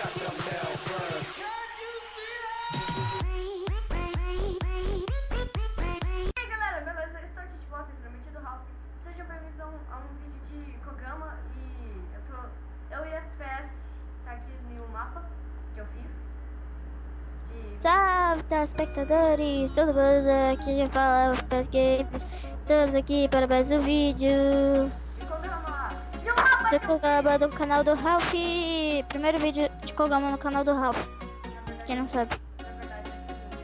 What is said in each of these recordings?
E aí galera, beleza? Estou aqui de volta, intrometido Ralph. Sejam bem-vindos a um vídeo de Kogama. E eu e FPS tá aqui no mapa que eu fiz Salve, telespectadores! Tudo bem? Aqui já fala FPS Games. Estamos aqui para mais um vídeo de Kogama. E o mapa de que eu Kogama fiz, do canal do Ralph. Primeiro vídeo de Kogama no canal do Ralph. Quem não sabe? na verdade, é segundo.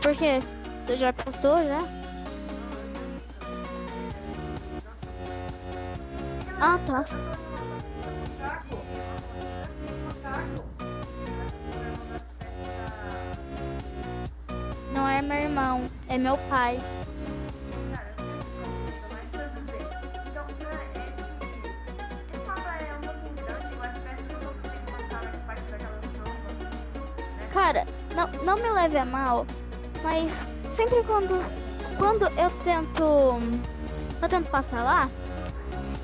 Por quê? Você já postou já? Ah, tá. Não é meu irmão, é meu pai. Cara, eu sei que mas tudo bem. Então, galera, esse mapa é um pouquinho grande, o FPS eu não vou conseguir passar na parte daquela sombra, né? Cara, não me leve a mal, mas sempre quando eu tento passar lá,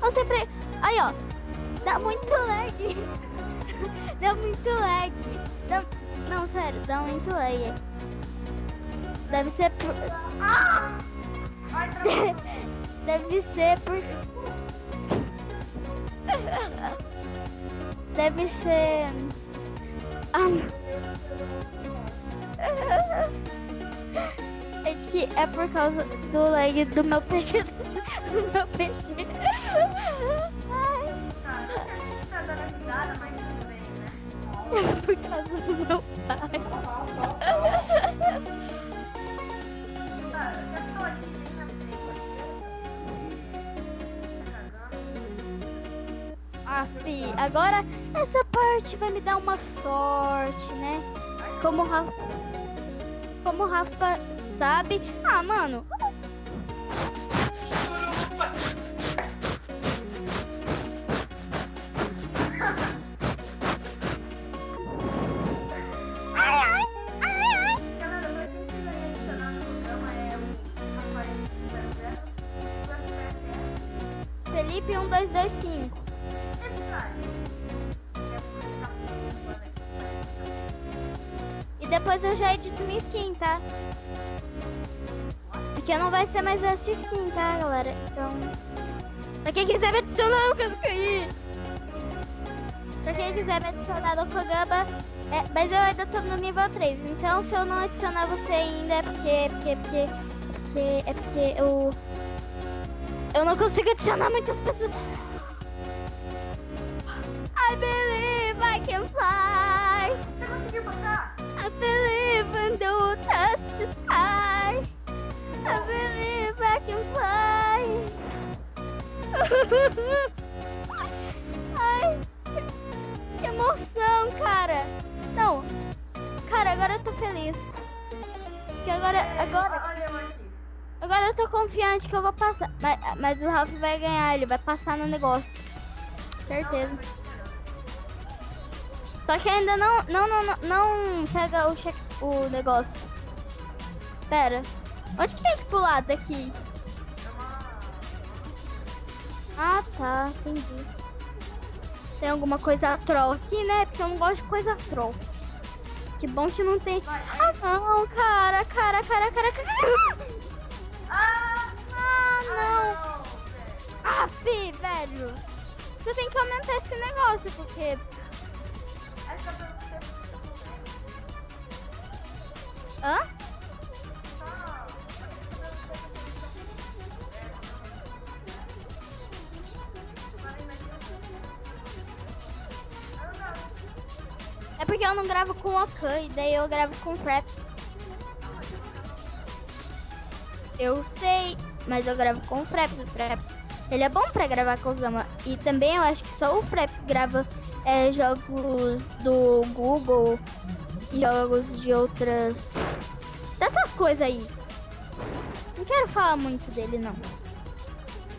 eu sempre... Aí, ó, dá muito lag. Dá muito lag. Não, sério, dá muito lag. Deve ser por... Ai, travou. Deve ser por... Deve ser... É que é por causa do lag do meu peixe. Do meu peixe. Ai, Tá, não sei se você tá dando risada, mas tudo bem, né? é por causa do meu pai. Tá, eu já tô aqui bem na frente. Você tá cagando. Ah, fi, agora essa parte vai me dar uma sorte, né? Como o Rafa sabe. Ah, mano. Galera, pra quem quiser me adicionar no programa é o Rafael00. O FPS é Felipe 1225. esse cara. E é por esse capuz lá daqui que parece um capuz. E depois eu já edito minha skin, tá? Porque não vai ser mais essa skin, tá, galera? Então... Pra quem quiser me adicionar, eu quero cair. Pra quem quiser me adicionar no Kogama... mas eu ainda tô no nível 3. Então, se eu não adicionar você ainda, é porque eu não consigo adicionar muitas pessoas. I believe I can fly. Você conseguiu passar? I believe in the touch the sky. I believe I can fly. Ai, que emoção, cara. Não, cara, agora eu tô feliz. Que agora, Olha eu aqui. agora eu tô confiante que eu vou passar. Mas o Ralph vai ganhar, ele vai passar no negócio. Certeza. Não, eu tô esperando. Só que ainda não pega o negócio. Pera, onde que tem que pular daqui? É uma... Ah, tá, entendi. Tem alguma coisa troll aqui, né? Porque eu não gosto de coisa troll. Que bom que não tem. Vai, é Ah, isso. não, cara. Ah! Ah, não. Não, velho. Ah, fi, velho. Você tem que aumentar esse negócio, porque... É só pra você. Hã? É porque eu não gravo com o Okan, e daí eu gravo com o Fraps. Eu sei, mas eu gravo com o Fraps. O Fraps, ele é bom pra gravar com o Gama. E também eu acho que só o Fraps grava jogos do Google e jogos de outras... dessas coisas aí. Não quero falar muito dele, não.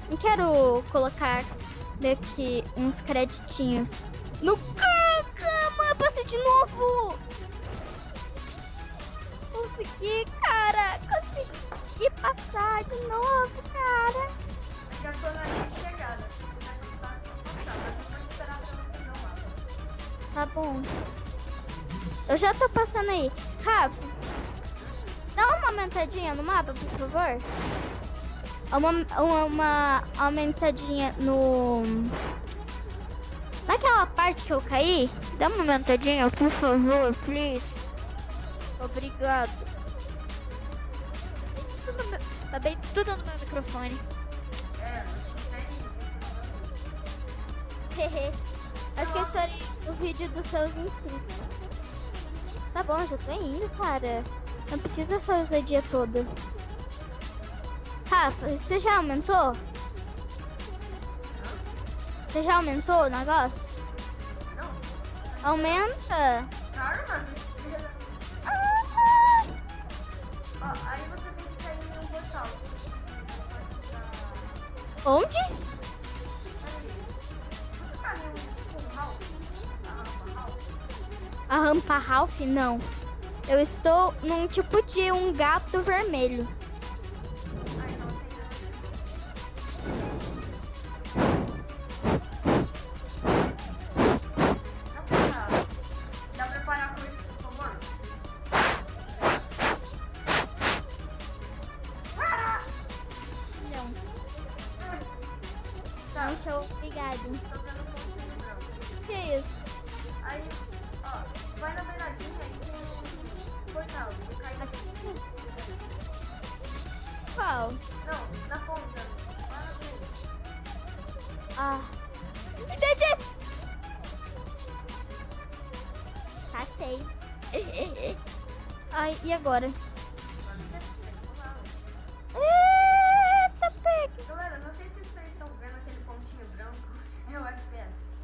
Não quero colocar meio que uns creditinhos no Kogama. Eu passei de novo. Consegui, cara. Consegui passar de novo, cara. Eu já tô na linha de chegada. Se quiser passar, é só passar. Mas eu vou esperar pra você ver o mapa. Tá bom. Eu já tô passando aí. Rafa, dá uma aumentadinha no mapa, por favor. Uma aumentadinha no... Naquela parte que eu caí. Dá uma aumentadinha, por favor, please. Obrigado. Acabei tudo no meu microfone. Hehe. Acho que eu estourei o vídeo dos seus inscritos. Tá bom, já tô indo, cara. Não precisa essa ousadia toda. Rafa, você já aumentou? Você já aumentou o negócio? Não. Aumenta. Claro, mano. Ó, aí você tem que cair em um portal. Onde? Você tá em um tipo um Ralph? A rampa Ralph? Não. Eu estou num tipo de um gato vermelho. Ah, então você ainda dá pra parar com isso, por favor? Não. Tá, Não sou obrigado. tô vendo um pontinho branco. Que é isso? Aí, ó, vai na beiradinha e tem um portal. Você cai no... Qual? Não, na ponta. Lá na frente. Ah. Entendi! Passei. Ai, e agora? Agora você tem que pular. Eita, pega! Galera, não sei se vocês estão vendo aquele pontinho branco. É o FPS.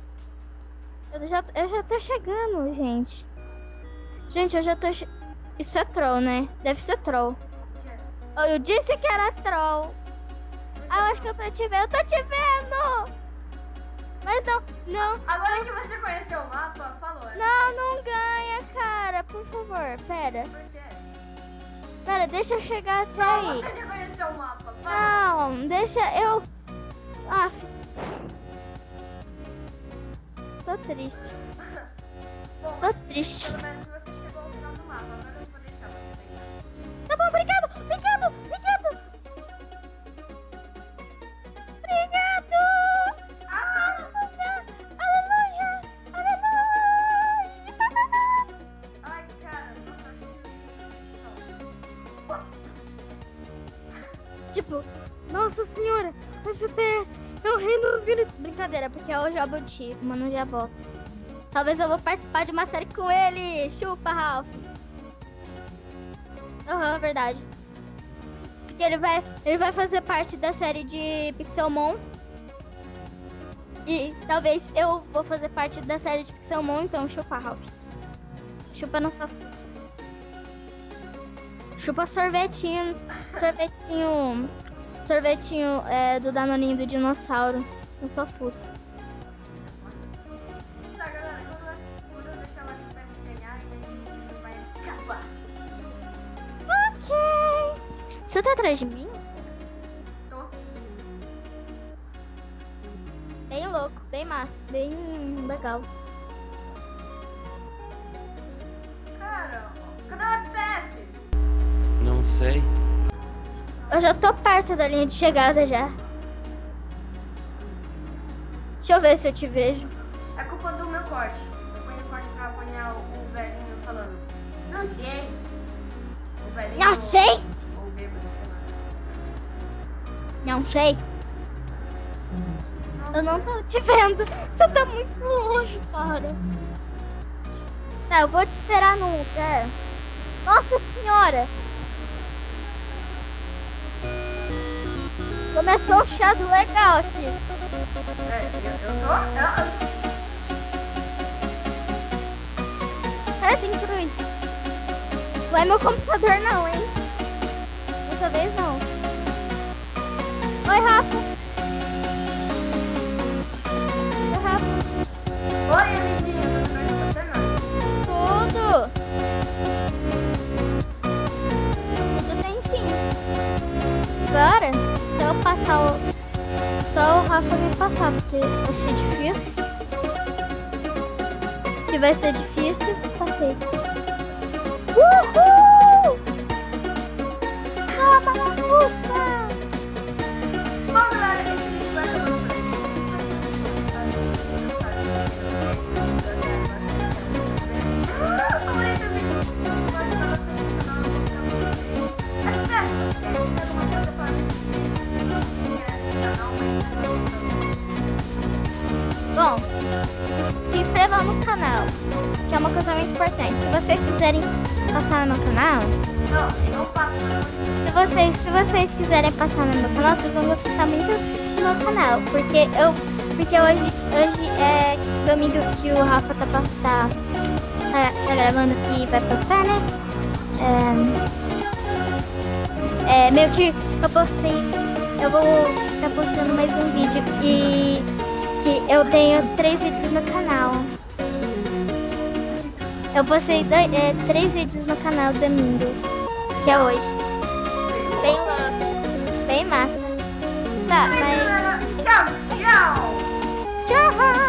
Eu já tô chegando, gente. Gente, eu já tô... Isso é troll, né? Deve ser troll. Que é? Oh, eu disse que era troll. Ah, eu acho que eu tô te vendo. Eu tô te vendo! Mas não. Agora que você conheceu o mapa, falou. É Não ganha, cara. Por favor, pera. Por quê? Pera, deixa eu chegar até Não, aí. você já conheceu o mapa. Fala. Não, deixa eu... Ah, tô triste. Bom, Tô triste. pelo menos você chegou ao final do mapa. Agora eu vou deixar você deitar. Tá bom, obrigado. Aleluia. Ai, cara, nossa, acho que estão. Tipo, nossa senhora, FPS, eu ri nos gritos. Brincadeira, porque é o Jabuti, mano, já volto. Talvez eu vou participar de uma série com ele. Chupa, Ralph. Aham, verdade. Porque ele vai fazer parte da série de Pixelmon. E talvez eu vou fazer parte da série de Pixelmon, então chupa, Ralph. Chupa nossa fuça. Chupa sorvetinho. Sorvetinho do Danoninho do dinossauro. Eu sou fuça. Tá, galera, quando eu deixar o FPS ganhar, ele vai acabar. Ok. Você tá atrás de mim? Tô. Bem louco, bem massa, bem legal. Cara, cadê o FPS? Não sei. Eu já tô perto da linha de chegada já. Deixa eu ver se eu te vejo. É culpa do meu corte. Eu ponho o corte pra apanhar o velhinho falando. Não sei. O velhinho. Não sei. Ou o bêbado, sei lá. Não sei. Eu não tô te vendo. Você tá muito longe, cara. Tá, eu vou te esperar num lugar. Nossa senhora. Começou um chiado legal aqui. Cara, tem cruz. Não é meu computador não, hein? Dessa vez não. Oi, Rafa. Oi, Rafa. Oi, amiguinho, tudo bem com você, mano? Tudo. Tudo bem sim. Agora, se eu passar o... Só o Rafa me passar, porque vai ser difícil. que vai ser difícil, passei. Uhul! Russa! Bom, galera, esse vídeo vai acabar por aqui. Favorito vídeo dos pode dar bastante no canal. FPS, se você quer dizer alguma coisa para mim, se inscreve no canal. Bom, se inscrevam no canal, que é uma coisa muito importante. Se vocês quiserem passar no meu canal, Não faço nada. se vocês quiserem passar no meu canal, vocês vão gostar muito do meu canal, porque hoje é domingo que o Rafa tá gravando aqui e vai postar, né? Meio que eu vou estar postando mais um vídeo e que eu tenho 3 vídeos no canal. Eu postei 3 vídeos no canal domingo, que é hoje. Bem louco, bem massa. Tá, Então é isso, mas galera. Tchau, tchau. tchau!